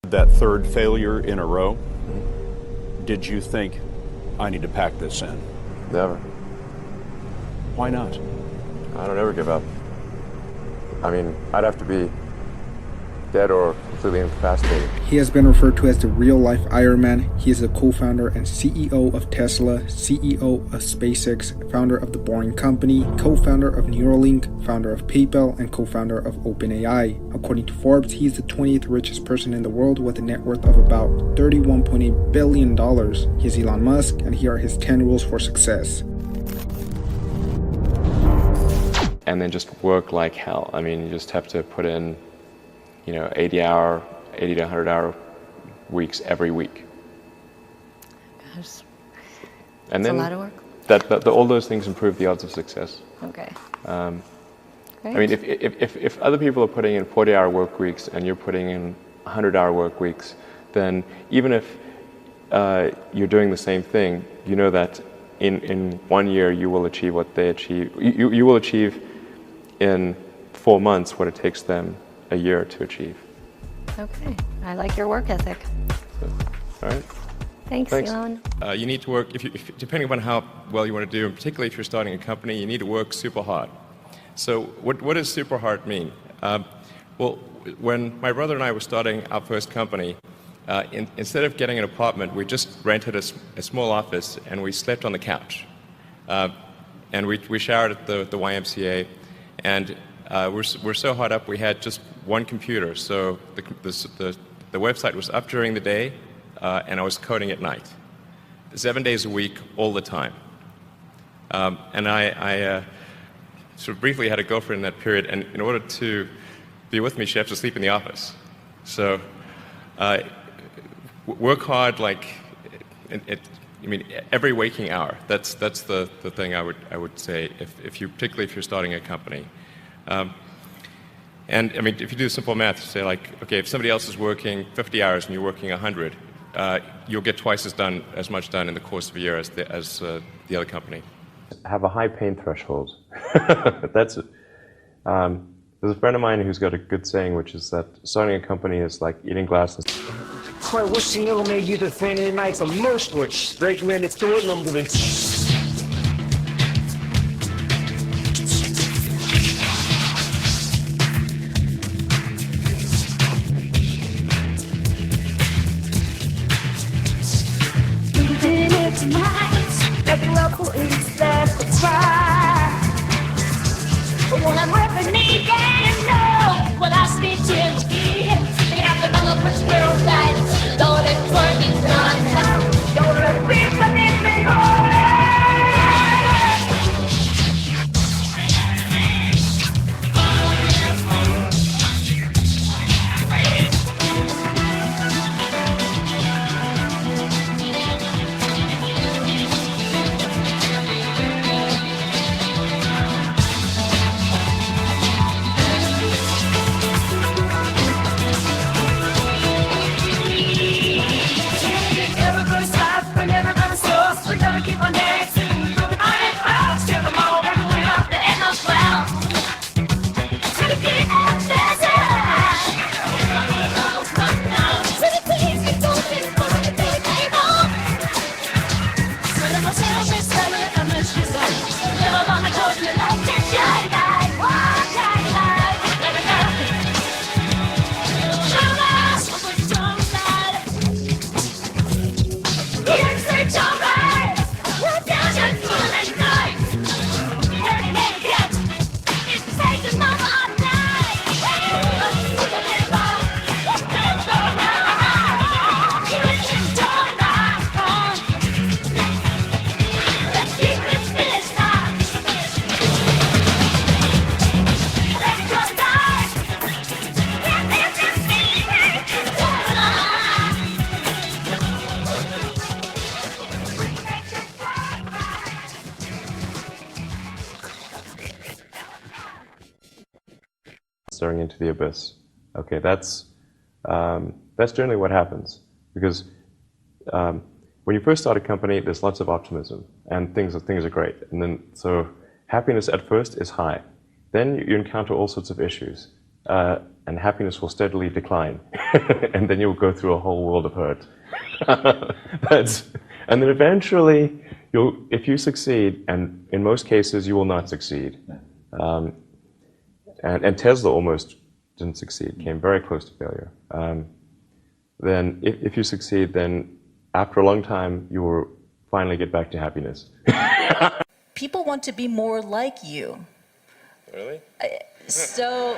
That third failure in a row, did you think, I need to pack this in? Never. Why not? I don't ever give up. I mean, I'd have to be dead or completely incapacitated. He has been referred to as the real-life Iron Man. He is the co-founder and CEO of Tesla, CEO of SpaceX, founder of The Boring Company, co-founder of Neuralink, founder of PayPal, and co-founder of OpenAI. According to Forbes, he is the 20th richest person in the world with a net worth of about $31.8 billion. He is Elon Musk, and here are his 10 rules for success. And then just work like hell. I mean, you just have to put in 80 to 100 hour weeks every week. Gosh, and that's then a lot of work. All those things improve the odds of success. Okay. I mean, if other people are putting in 40-hour work weeks and you're putting in 100-hour work weeks, then even if you're doing the same thing, you know that in 1 year you will achieve what they achieve. You will achieve in 4 months what it takes them a year to achieve. Okay, I like your work ethic. So, all right. Thanks. Elon. You need to work, depending upon how well you want to do, and particularly if you're starting a company, you need to work super hard. So what does super hard mean? Well, when my brother and I were starting our first company, instead of getting an apartment, we just rented a small office and we slept on the couch. And we showered at the YMCA, and we're so hot up we had just one computer. So the website was up during the day, and I was coding at night, 7 days a week, all the time. And I sort of briefly had a girlfriend in that period, and in order to be with me, she had to sleep in the office. So work hard, like every waking hour. That's the thing I would say, particularly if you're starting a company. And I mean, if you do simple math, say like, okay, if somebody else is working 50 hours and you're working 100, you'll get twice as much done in the course of a year as the other company. Have a high pain threshold. That's it. There's a friend of mine who's got a good saying, which is that starting a company is like eating glass. Quite wishing you made you the Friday nights of most which recommend it's to it number. Staring into the abyss. Okay, that's generally what happens, because when you first start a company, there's lots of optimism and things are great, and then so happiness at first is high. Then you encounter all sorts of issues. and happiness will steadily decline. And then you'll go through a whole world of hurt. And then eventually, if you succeed, and in most cases you will not succeed, and Tesla almost didn't succeed, came very close to failure. Then if you succeed, then after a long time, you will finally get back to happiness. People want to be more like you. Really? So,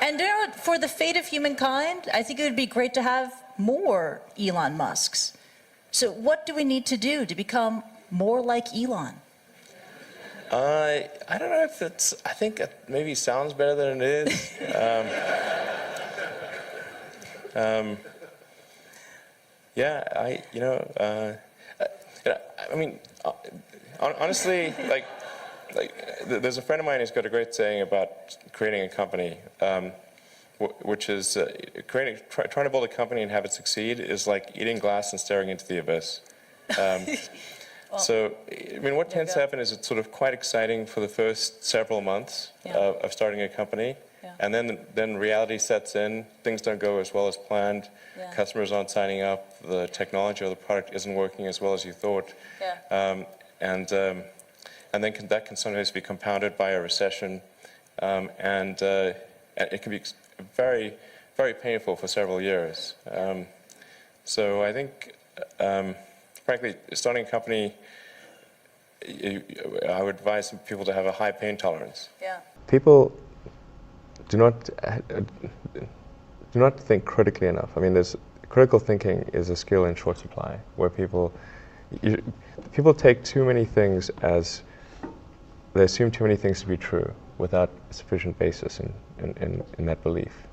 and you know what, for the fate of humankind, I think it would be great to have more Elon Musks. So what do we need to do to become more like Elon? I don't know if it's, I think it maybe sounds better than it is. Yeah, I mean, honestly, there's a friend of mine who's got a great saying about creating a company, which is trying to build a company and have it succeed is like eating glass and staring into the abyss. So, I mean, what tends to happen is it's sort of quite exciting for the first several months of starting a company. And then reality sets in, things don't go as well as planned, customers aren't signing up, the technology or the product isn't working as well as you thought. And then that can sometimes be compounded by a recession, and it can be very, very painful for several years. So I think, frankly, starting a company, I would advise people to have a high pain tolerance. People do not think critically enough. I mean, critical thinking is a skill in short supply, where people take too many things as, they assume too many things to be true without sufficient basis in that belief.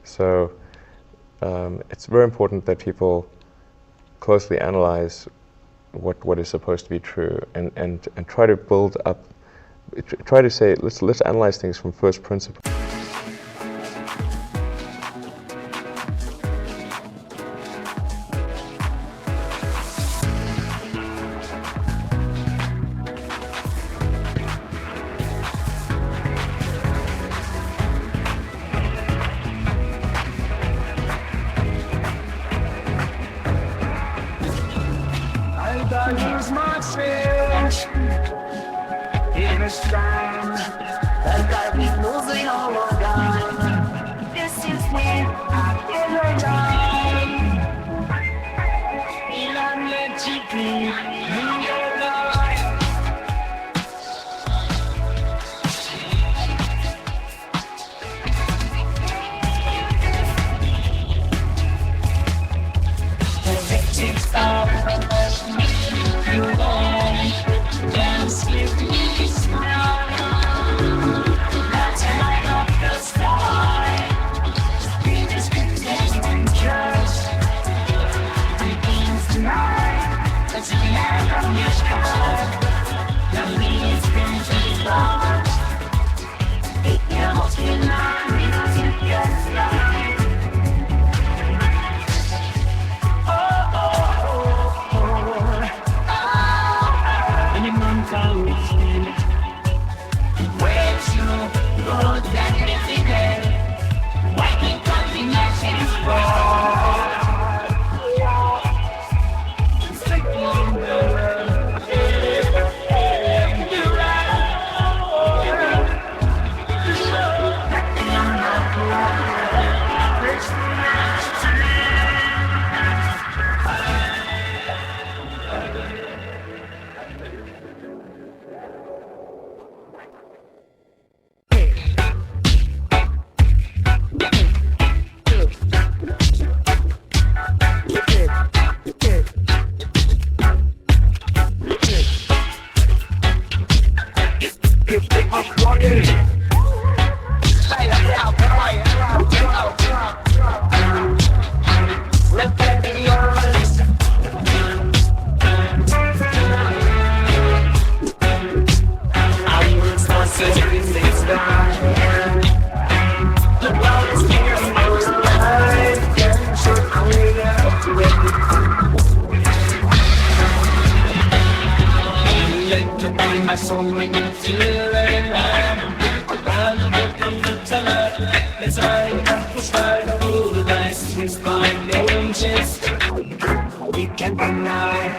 So it's very important that people closely analyze what is supposed to be true and try to build up, try to say, let's analyze things from first principles. Use myself in a storm that I've been losing all along. This is when I feel alone. And I'm meant to be in your life. The victims of you won't dance with me, smile. That's when I love the sky. We just pretend and trust. It begins tonight. Let's get from your sky. The meaning's been too long. It can't be long because you get fly. Where to go that living there? Why can't combination my soul, we can feel it. Time to start all the dice with fine angels. We can deny.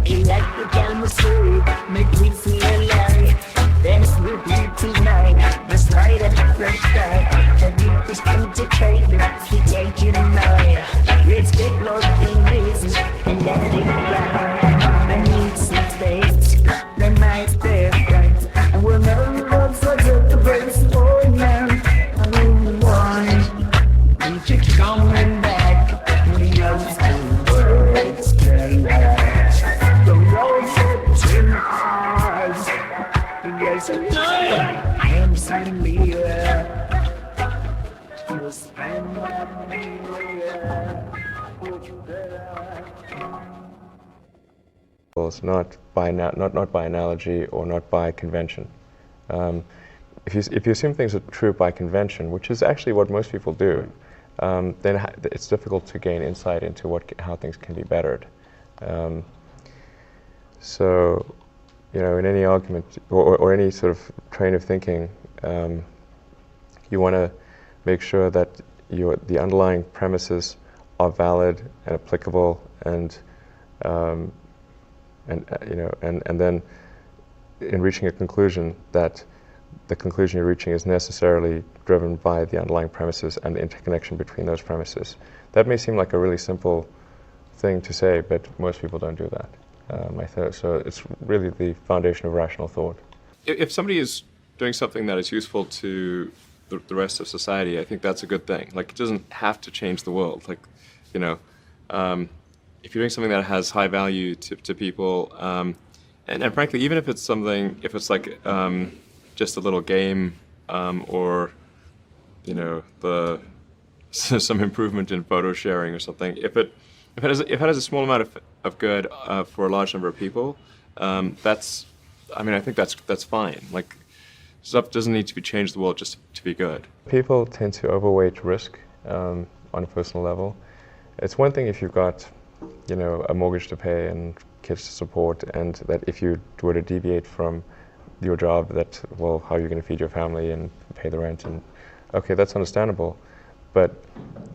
Electric chemistry make me feel alive. Dance with you tonight. Let's light a different sky. And you just concentrate. We take you tonight. Let's get lost in reason and let it ride. I need some space. The night's different. And we'll never love such a place for now. I don't want. We keep coming back. We know the words can last. The road in ours. Yes, I am signing me. You'll spend my me. Not by not by analogy or not by convention. If you assume things are true by convention, which is actually what most people do, then it's difficult to gain insight into how things can be bettered. So, in any argument or any sort of train of thinking, you want to make sure that the underlying premises are valid and applicable, and then in reaching a conclusion, that the conclusion you're reaching is necessarily driven by the underlying premises and the interconnection between those premises. That may seem like a really simple thing to say, but most people don't do that. So it's really the foundation of rational thought. If somebody is doing something that is useful to the rest of society, I think that's a good thing. Like, it doesn't have to change the world. Like, if you're doing something that has high value to people, and frankly, even if it's like just a little game, or some improvement in photo sharing or something, if it has a small amount of good for a large number of people, I think that's fine. Like, stuff doesn't need to be changed the world just to be good. People tend to overweight risk on a personal level. It's one thing if you've got, a mortgage to pay and kids to support, and that if you were to deviate from your job, how are you going to feed your family and pay the rent? And okay, that's understandable. But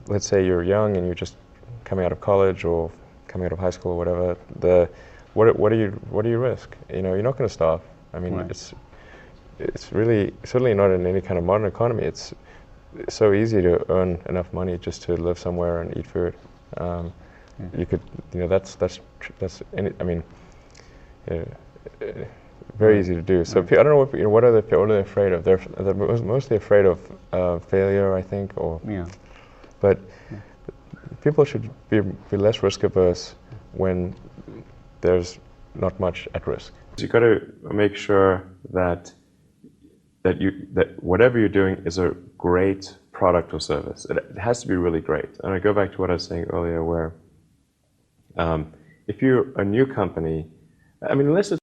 let's say you're young and you're just coming out of college or coming out of high school or whatever. What do you risk? You're not going to starve. I mean, right. It's really certainly not in any kind of modern economy. It's so easy to earn enough money just to live somewhere and eat food. You could, very easy to do. So I don't know what are they afraid of? They're mostly afraid of failure, I think, but people should be less risk averse when there's not much at risk. You've got to make sure that whatever you're doing is a great product or service. It has to be really great. And I go back to what I was saying earlier, where if you're a new company, unless it's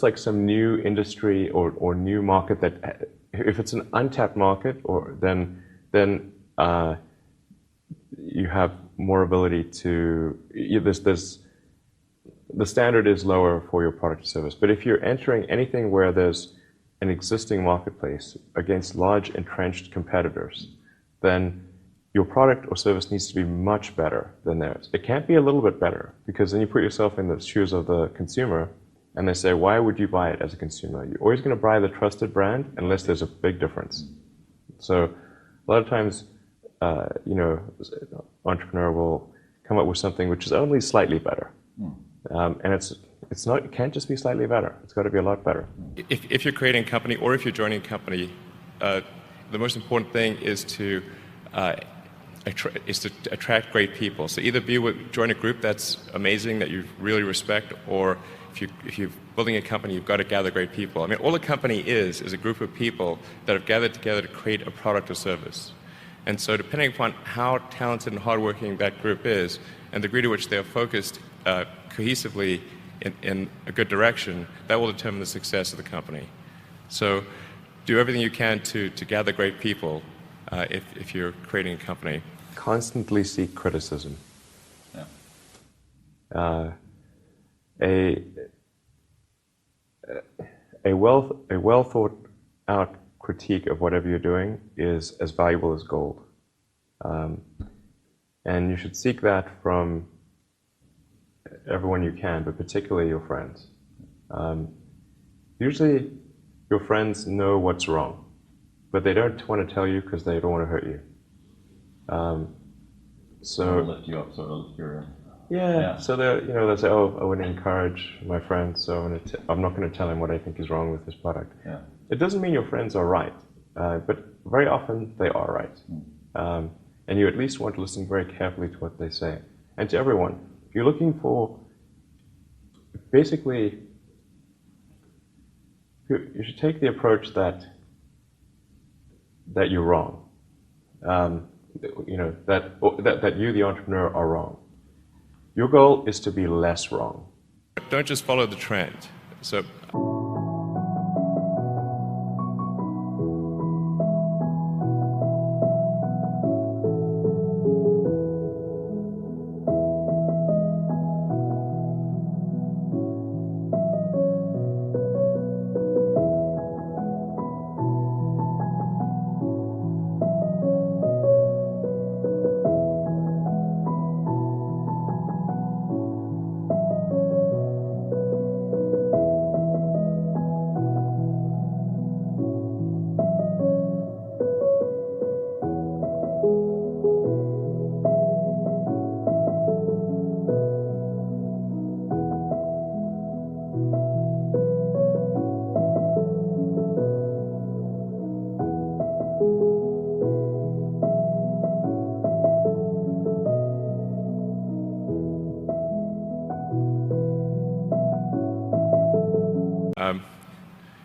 it's like some new industry or new market that, if it's an untapped market, or then you have more ability to, the standard is lower for your product or service. But if you're entering anything where there's an existing marketplace against large entrenched competitors, then your product or service needs to be much better than theirs. It can't be a little bit better, because then you put yourself in the shoes of the consumer, and they say, why would you buy it as a consumer? You're always going to buy the trusted brand unless there's a big difference. So a lot of times, entrepreneur will come up with something which is only slightly better. And it's not, it can't just be slightly better. It's got to be a lot better. If you're creating a company or if you're joining a company, the most important thing is to attract great people. So either join a group that's amazing, that you really respect, or if you're building a company, you've got to gather great people. I mean, all a company is a group of people that have gathered together to create a product or service. And so depending upon how talented and hardworking that group is, and the degree to which they are focused cohesively in a good direction, that will determine the success of the company. So do everything you can to gather great people if you're creating a company. Constantly seek criticism. Yeah. A well thought out critique of whatever you're doing is as valuable as gold. And you should seek that from everyone you can, but particularly your friends. Usually your friends know what's wrong, but they don't want to tell you because they don't want to hurt you. So lift you up, sort of your. Yeah. So they'll say, "Oh, I want to encourage my friend, so I'm not going to tell him what I think is wrong with this product." Yeah. It doesn't mean your friends are right, but very often they are right, and you at least want to listen very carefully to what they say. And to everyone, if you're looking for, basically, you should take the approach that you're wrong. That you, the entrepreneur, are wrong. Your goal is to be less wrong. Don't just follow the trend. So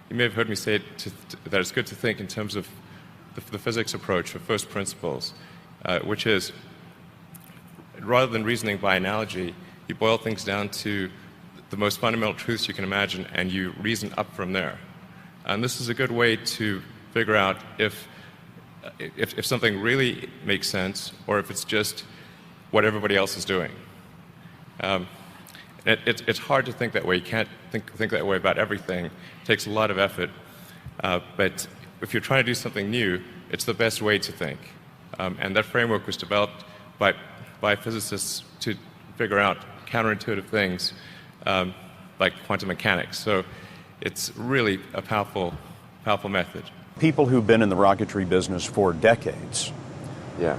you may have heard me say that it's good to think in terms of the physics approach or first principles, which is, rather than reasoning by analogy, you boil things down to the most fundamental truths you can imagine, and you reason up from there. And this is a good way to figure out if something really makes sense, or if it's just what everybody else is doing. It's hard to think that way. You can't think that way about everything. It takes a lot of effort. But if you're trying to do something new, it's the best way to think. And that framework was developed by physicists to figure out counterintuitive things like quantum mechanics. So it's really a powerful method. People who've been in the rocketry business for decades,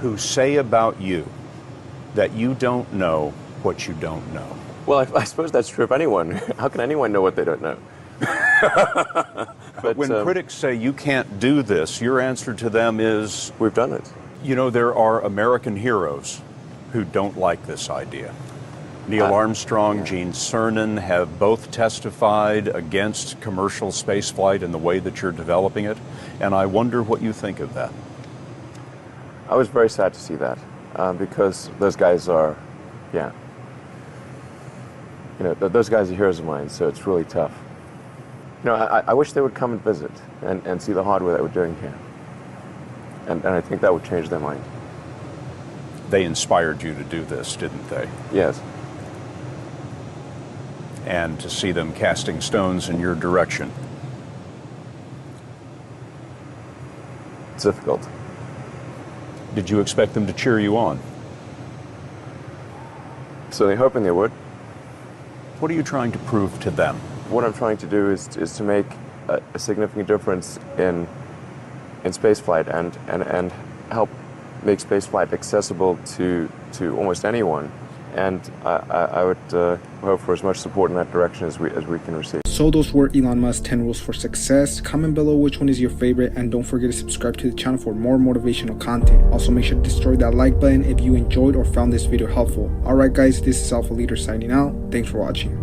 who say about you that you don't know what you don't know. Well, I suppose that's true of anyone. How can anyone know what they don't know? But when critics say you can't do this, your answer to them is, we've done it. You know, there are American heroes who don't like this idea. Neil Armstrong, Gene Cernan have both testified against commercial spaceflight and the way that you're developing it, and I wonder what you think of that. I was very sad to see that, because those guys are, those guys are heroes of mine, so it's really tough. I wish they would come and visit and see the hardware that we're doing here. And I think that would change their mind. They inspired you to do this, didn't they? Yes. And to see them casting stones in your direction. It's difficult. Did you expect them to cheer you on? Certainly hoping they would. What are you trying to prove to them? What I'm trying to do is to make a significant difference in spaceflight and help make spaceflight accessible to almost anyone. And I would hope for as much support in that direction as we can receive. So those were Elon Musk's 10 rules for success. Comment below which one is your favorite, and don't forget to subscribe to the channel for more motivational content. Also make sure to destroy that like button if you enjoyed or found this video helpful. Alright guys, this is Alpha Leader signing out. Thanks for watching.